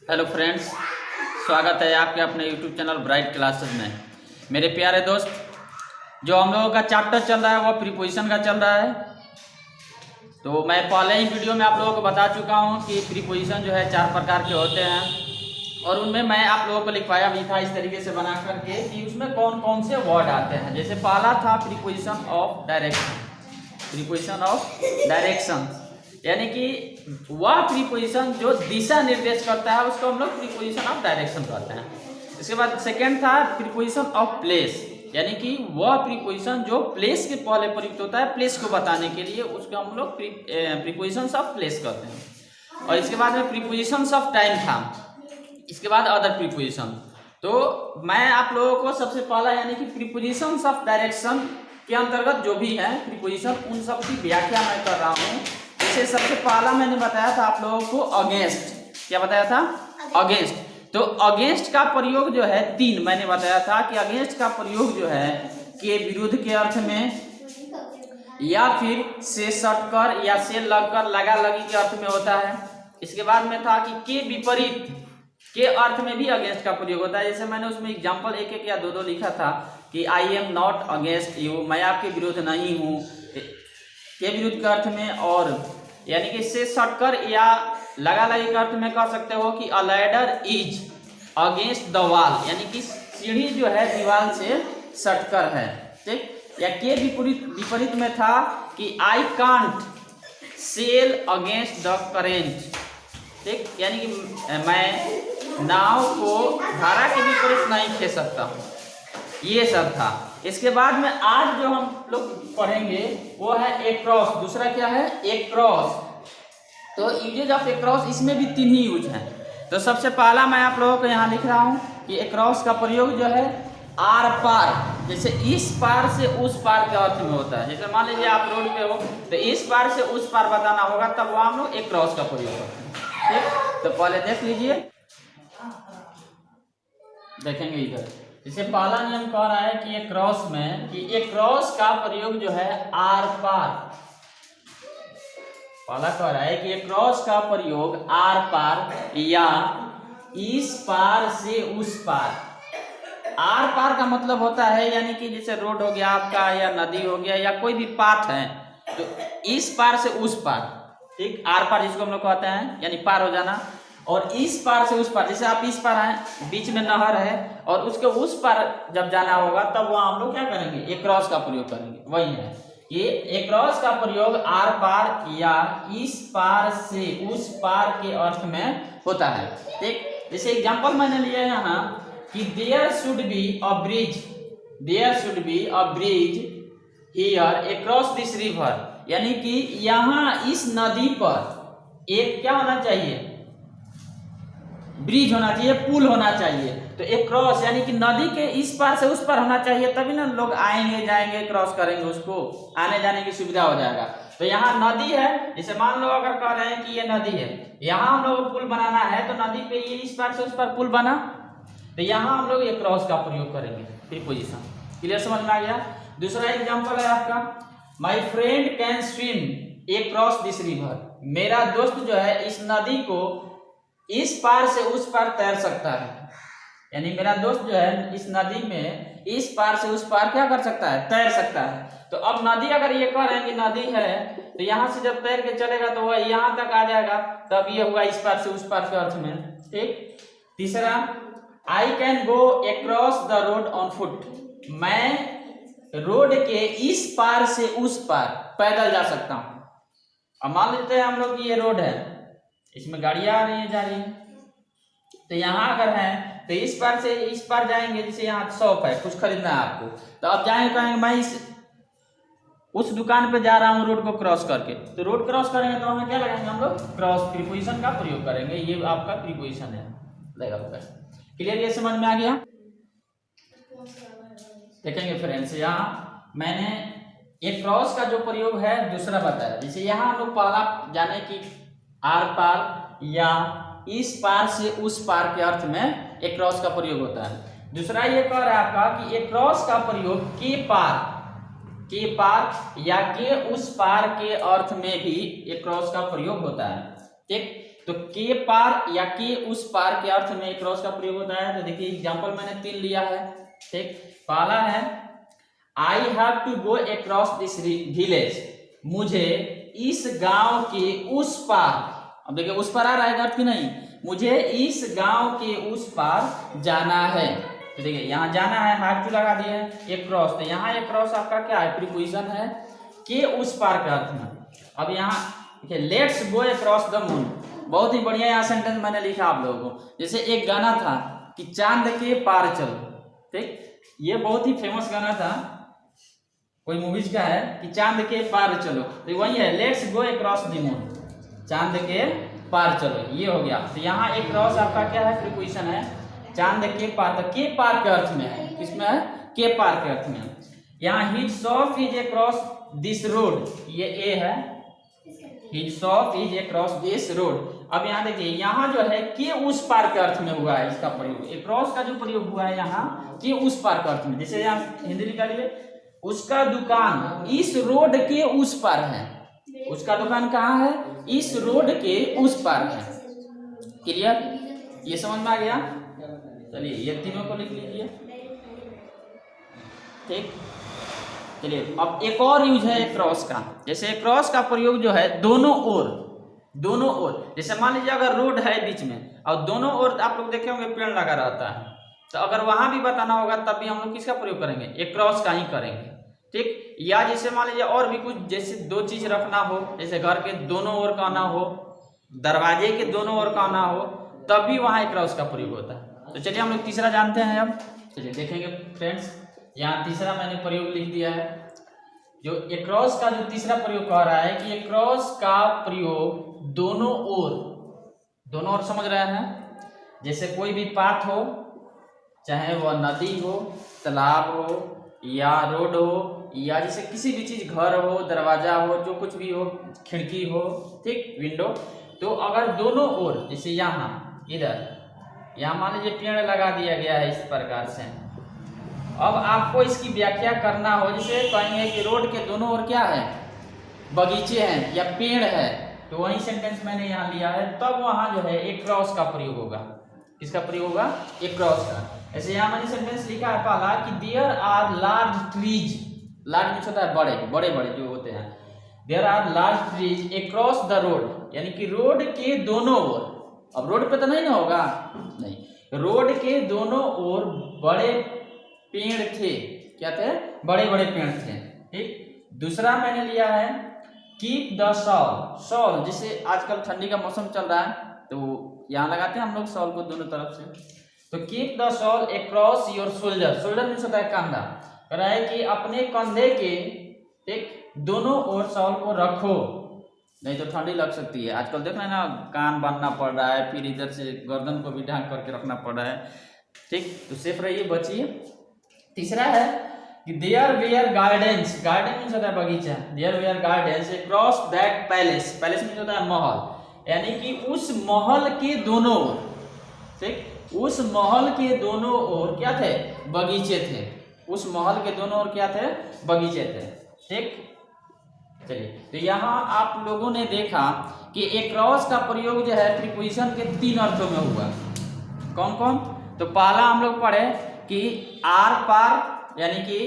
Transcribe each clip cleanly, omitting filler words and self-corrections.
Hello friends, स्वागत है आपके अपने यूट्यूब चैनल ब्राइट क्लासेस में। मेरे प्यारे दोस्त, जो हम लोगों का चैप्टर चल रहा है वो प्रीपोजिशन का चल रहा है। तो मैं पहले ही वीडियो में आप लोगों को बता चुका हूँ कि प्रीपोजिशन जो है 4 प्रकार के होते हैं और उनमें मैं आप लोगों को लिखवाया भी था इस तरीके से बना करके कि उसमें कौन कौन से वर्ड आते हैं। जैसे पहला था preposition of direction. Preposition of direction यानी कि वह प्रीपोजिशन जो दिशा निर्देश करता है उसको हम लोग प्रीपोजिशन ऑफ डायरेक्शन कहते हैं। इसके बाद सेकंड था प्रीपोजिशन ऑफ प्लेस, यानी कि वह प्रीपोजिशन जो प्लेस के पहले प्रयुक्त होता है, प्लेस को बताने के लिए उसको हम लोग प्रीपोजिशंस ऑफ प्लेस कहते हैं। और इसके बाद में प्रीपोजिशंस ऑफ टाइम था। इसके बाद अदर प्रीपोजिशन। तो मैं आप लोगों को सबसे पहला यानी कि प्रीपोजिशंस ऑफ डायरेक्शन के अंतर्गत जो भी है प्रीपोजिशन, उन सब की व्याख्या मैं कर रहा हूँ। जैसे सबसे पहला मैंने बताया था आप लोगों को अगेंस्ट। क्या बताया था? अगेंस्ट। तो अगेंस्ट का प्रयोग जो है 3 मैंने बताया था कि अगेंस्ट का प्रयोग जो है के विरुद्ध के अर्थ में, या फिर से सटकर या से लगकर, लगा लगी के अर्थ में होता है। इसके बाद में था कि के विपरीत के अर्थ में भी अगेंस्ट का प्रयोग होता है। जैसे मैंने उसमें एग्जाम्पल 1-1 या 2-2 लिखा था कि I am not against you, मैं आपके विरुद्ध नहीं हूँ, के विरुद्ध के अर्थ में। और यानी कि से सटकर या लगा लगी के अर्थ में कह सकते हो कि अ ladder is against the wall, यानी कि सीढ़ी जो है दीवार से सटकर है। ठीक। या के विपरीत में था कि I can't sell against the current. ठीक। यानी कि मैं नाव को धारा के विपरीत नहीं खेल सकता हूँ। ये सब था। इसके बाद में आज जो हम लोग पढ़ेंगे वो है एक्रॉस। दूसरा क्या है? एक्रॉस। तो यूजेज ऑफ एक्रॉस, इसमें भी 3 ही यूज हैं। तो सबसे पहला मैं आप लोगों को यहाँ लिख रहा हूँ कि एक्रॉस का प्रयोग जो है आर पार, जैसे इस पार से उस पार के अर्थ में होता है। जैसे मान लीजिए आप रोड पे हो तो इस पार से उस पार बताना होगा, तब वहाँ हम लोग एक्रॉस का प्रयोग करते हैं। ठीक। तो पहले देख लीजिए, देखेंगे इधर। जैसे पहला नियम कह रहा है कि एक क्रॉस में, कि एक क्रॉस का प्रयोग जो है आर पार। पहला कह रहा है कि एक क्रॉस का प्रयोग आर पार या इस पार से उस पार। आर पार का मतलब होता है यानी कि जैसे रोड हो गया आपका, या नदी हो गया, या कोई भी पाथ है, तो इस पार से उस पार। ठीक। आर पार जिसको हम लोग कहते हैं, यानी पार हो जाना। और इस पार से उस पार, जैसे आप इस पार हैं, बीच में नहर है और उसके उस पार जब जाना होगा तब वहां हम लोग क्या करेंगे? एक क्रॉस का प्रयोग करेंगे। वही है, ये एक क्रॉस का प्रयोग आर पार या इस पार से उस पार के अर्थ में होता है। ठीक। जैसे एग्जांपल मैंने लिया है यहाँ कि there should be a bridge, there should be a bridge here across this river, यानी कि यहाँ इस नदी पर एक क्या होना चाहिए? ब्रिज होना चाहिए, पुल होना चाहिए। तो एक क्रॉस यानी कि नदी के इस पार से उस पार होना चाहिए, तभी ना लोग आएंगे जाएंगे, क्रॉस करेंगे, उसको आने जाने की सुविधा हो जाएगा। तो यहाँ नदी है, जैसे मान लो अगर कह रहे हैं कि ये नदी है, यहाँ हम लोग पुल बनाना है, तो नदी पे ये इस पार से उस पार पुल बना, तो यहाँ हम लोग एक क्रॉस का प्रयोग करेंगे प्रीपोजिशन। क्लियर, समझ में आ गया? दूसरा एग्जाम्पल है आपका, my friend can swim across this river. मेरा दोस्त जो है इस नदी को इस पार से उस पार तैर सकता है, यानी मेरा दोस्त जो है इस नदी में इस पार से उस पार क्या कर सकता है? तैर सकता है। तो अब नदी, अगर ये कह रहे हैं कि नदी है, तो यहाँ से जब तैर के चलेगा तो वह यहाँ तक आ जाएगा, तब ये हुआ इस पार से उस पार के अर्थ में। ठीक। तीसरा, आई can go across the road on foot. मैं रोड के इस पार से उस पार पैदल जा सकता हूँ। अब मान लेते हैं हम लोग की ये रोड है, इसमें गाड़ियां आ रही है, जा रही है, तो यहाँ अगर है तो इस पार से इस पार जाएंगे। जैसे यहाँ शॉप है, कुछ खरीदना है आपको, तो अब जाएंगे, कहेंगे मैं उस दुकान पे जा रहा हूँ रोड को क्रॉस करके, तो रोड क्रॉस करेंगे तो हमें क्या लगाएंगे? हम लोग क्रॉस प्रीपोजिशन का प्रयोग करेंगे। ये आपका प्रीपोजिशन है, लगा। क्लियर, ये समझ में आ गया? देखेंगे फ्रेंड्स, यहाँ मैंने एक क्रॉस का जो प्रयोग है दूसरा बताया। जैसे यहाँ हम लोग पहला जाने की आर पार या इस पार से उस पार के अर्थ में एक क्रॉस का प्रयोग होता है। दूसरा ये कह रहा है आपका कि एक क्रॉस का प्रयोग के पार या के उस पार के अर्थ में भी एक क्रॉस का प्रयोग होता है। ठीक। तो के पार या के उस पार के अर्थ में क्रॉस का प्रयोग होता है। तो देखिए एग्जांपल मैंने 3 लिया है, ठीक। पहला है I have to go across this village, मुझे इस गांव के उस पार, अब देखिए उस पार आ रहा है अर्थ की नहीं, मुझे इस गांव के उस पार जाना है। तो देखिए यहाँ जाना है, हैव टू लगा दिए, अक्रॉस, तो यहाँ अक्रॉस आपका क्या है, प्रीपोजिशन है के उस पार का अर्थ में। अब यहाँ देखिए let's go across the moon, बहुत ही बढ़िया यहाँ सेंटेंस मैंने लिखा आप लोगों को। जैसे एक गाना था कि चांद के पार चलो, ठीक, ये बहुत ही फेमस गाना था, कोई मूवीज का है कि चांद के पार चलो, तो वही है let's go across the moon, चांद के पार चलो, ये हो गया। तो यहाँ एक क्रॉस आपका क्या है, प्रीपोजिशन है चांद के पार, तो के पार के अर्थ में है, किसमें है, के पार के अर्थ में। यहाँ his shop is across this road, ये ए है, his shop is across this road. अब यहाँ देखिए यहाँ जो है के उस पार के अर्थ में हुआ है इसका प्रयोग, अक्रॉस का जो प्रयोग हुआ है यहाँ के उस पार के अर्थ में। जैसे यहाँ हिंदी निकालिए, उसका दुकान इस रोड के उस पार है, उसका दुकान कहाँ है, इस रोड के उस पार है। क्लियर, ये समझ में आ गया। चलिए ये तीनों को लिख लीजिए, ठीक। चलिए अब एक और यूज है क्रॉस का, जैसे क्रॉस का प्रयोग जो है दोनों ओर, दोनों ओर, जैसे मान लीजिए अगर रोड है बीच में और दोनों ओर आप लोग देखे होंगे पेड़ लगा रहता है, तो अगर वहां भी बताना होगा तब भी हम लोग किसका प्रयोग करेंगे, एक क्रॉस का ही करेंगे, ठीक। या जैसे मान लीजिए और भी कुछ, जैसे दो चीज रखना हो, जैसे घर के दोनों ओर का ना हो, दरवाजे के दोनों ओर का ना हो, तब भी वहां एक क्रॉस का प्रयोग होता है। तो चलिए हम लोग तीसरा जानते हैं। अब चलिए देखेंगे फ्रेंड्स, यहाँ तीसरा मैंने प्रयोग लिख दिया है, जो अक्रॉस का जो तीसरा प्रयोग कह रहा है कि अक्रॉस का प्रयोग दोनों ओर, दोनों ओर समझ रहे हैं, जैसे कोई भी पाथ हो, चाहे वह नदी हो, तालाब हो या रोड हो, या जैसे किसी भी चीज, घर हो, दरवाजा हो, जो कुछ भी हो, खिड़की हो, ठीक, विंडो, तो अगर दोनों ओर, जैसे यहाँ इधर, यहाँ मान लीजिए पेड़ लगा दिया गया है इस प्रकार से, अब आपको इसकी व्याख्या करना हो, जैसे कहेंगे कि रोड के दोनों ओर क्या है, बगीचे हैं या पेड़ है, तो वही सेंटेंस मैंने यहाँ लिया है, तब वहां जो है एक क्रॉस का प्रयोग होगा। किसका प्रयोग होगा, एक क्रॉस का। ऐसे यहाँ मैंने सेंटेंस लिखा है पहला कि there are large trees, large means होता है बड़े, बड़े बड़े जो होते हैं, there are large trees across the road, यानी कि रोड के दोनों ओर, अब रोड पे तो नहीं ना होगा, नहीं, रोड के दोनों ओर बड़े पेड़ थे, क्या थे, बड़े बड़े पेड़ थे, ठीक। दूसरा मैंने लिया है कीप द शॉल, शॉल जैसे आजकल ठंडी का मौसम चल रहा है तो यहाँ लगाते हैं हम लोग शॉल को दोनों तरफ से, तो keep the shawl across your shoulder, shoulder means होता है कंधा, कह रहा है कि अपने कंधे के, ठीक, दोनों ओर शॉल को रखो, नहीं तो ठंडी लग सकती है। आजकल देख रहे हैं ना, कान बांधना पड़ रहा है, फिर इधर से गर्दन को भी ढांक करके रखना पड़ रहा है, ठीक, तो सेफ रहिए, बचिए। तीसरा है कि there were gardens, garden means होता है बगीचा, there were gardens across that palace, palace means होता है महल, यानी कि उस महल के दोनों ओर, ठीक, उस महल के दोनों ओर क्या थे, बगीचे थे, उस महल के दोनों ओर क्या थे, बगीचे थे, ठीक। चलिए तो यहाँ आप लोगों ने देखा कि अक्रॉस का प्रयोग जो है प्रीपोजिशन के 3 अर्थों में हुआ। कौन कौन, तो पहला हम लोग पढ़े कि आर पार, यानी कि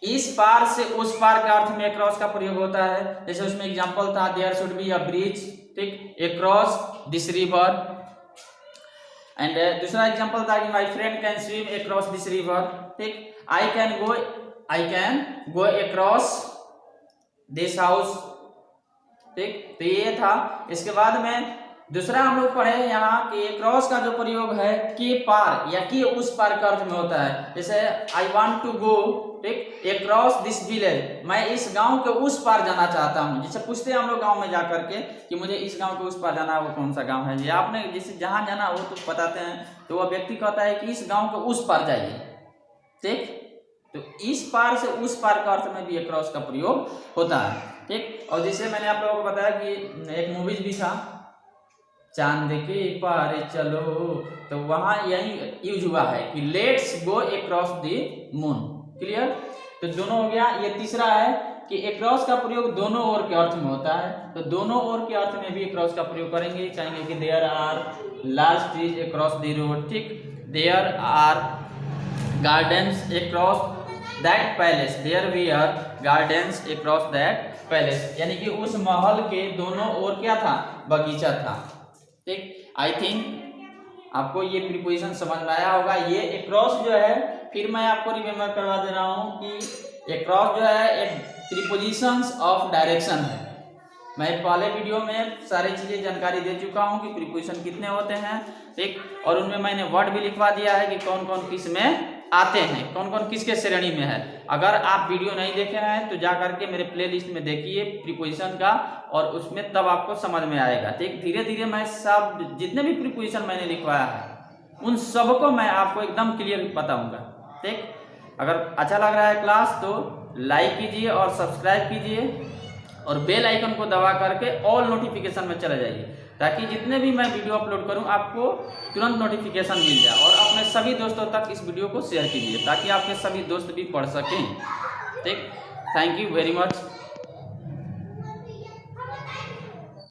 इस पार से उस पार के अर्थ में अक्रॉस का प्रयोग होता है, जैसे उसमें एग्जांपल था there should be a bridge, ठीक, अक्रॉस दिस रिवर, एंड दूसरा एग्जांपल था कि my friend can swim across this river, ठीक, I can go across this house, ठीक, तो ये था। इसके बाद में दूसरा हम लोग पढ़े यहाँ कि क्रॉस का जो प्रयोग है के पार या के उस पार का अर्थ में होता है, जैसे आई वांट टू गो, ठीक, अक्रॉस दिस विलेज, मैं इस गांव के उस पार जाना चाहता हूँ। जैसे पूछते हैं हम लोग गांव में जाकर के कि मुझे इस गांव के उस पार जाना है, वो कौन सा गांव है, ये आपने जैसे जहाँ जाना हो तो बताते हैं, तो वह व्यक्ति कहता है कि इस गाँव के उस पार जाइए, ठीक, तो इस पार से उस पार का अर्थ में भी क्रॉस का प्रयोग होता है, ठीक। और जैसे मैंने आप लोगों को बताया कि एक मूवीज भी था चांद के पार चलो, तो वहां यही यूज हुआ है कि let's go across the moon. Clear, तो दोनों हो गया। ये तीसरा है कि अक्रॉस का प्रयोग दोनों ओर के अर्थ में होता है, तो दोनों ओर के अर्थ में भी अक्रॉस का प्रयोग करेंगे। कहेंगे कि there are large trees across the road, ठीक, there are gardens across that palace, there we are gardens across that palace, यानी कि उस महल के दोनों ओर क्या था, बगीचा था। ठीक, आई थिंक आपको ये प्रीपोजिशन समझ में आया होगा। ये अक्रॉस जो है, फिर मैं आपको रिमेम्बर करवा दे रहा हूँ कि अक्रॉस जो है एक प्रीपोजिशंस ऑफ डायरेक्शन है। मैं पहले वीडियो में सारी चीजें जानकारी दे चुका हूँ कि प्रीपोजिशन कितने होते हैं, ठीक, और उनमें मैंने वर्ड भी लिखवा दिया है कि कौन कौन किस में आते हैं, कौन कौन किसके श्रेणी में है। अगर आप वीडियो नहीं देखे हैं तो जा करके मेरे प्लेलिस्ट में देखिए प्रीपोजिशन का, और उसमें तब आपको समझ में आएगा। ठीक, धीरे धीरे मैं सब जितने भी प्रीपोजिशन मैंने लिखवाया है उन सबको मैं आपको एकदम क्लियर बताऊंगा। ठीक, अगर अच्छा लग रहा है क्लास तो लाइक कीजिए और सब्सक्राइब कीजिए और बेल आइकन को दबा करके ऑल नोटिफिकेशन में चले जाइए, ताकि जितने भी मैं वीडियो अपलोड करूं आपको तुरंत नोटिफिकेशन मिल जाए। और अपने सभी दोस्तों तक इस वीडियो को शेयर कीजिए ताकि आपके सभी दोस्त भी पढ़ सकें। ठीक, थैंक यू वेरी मच।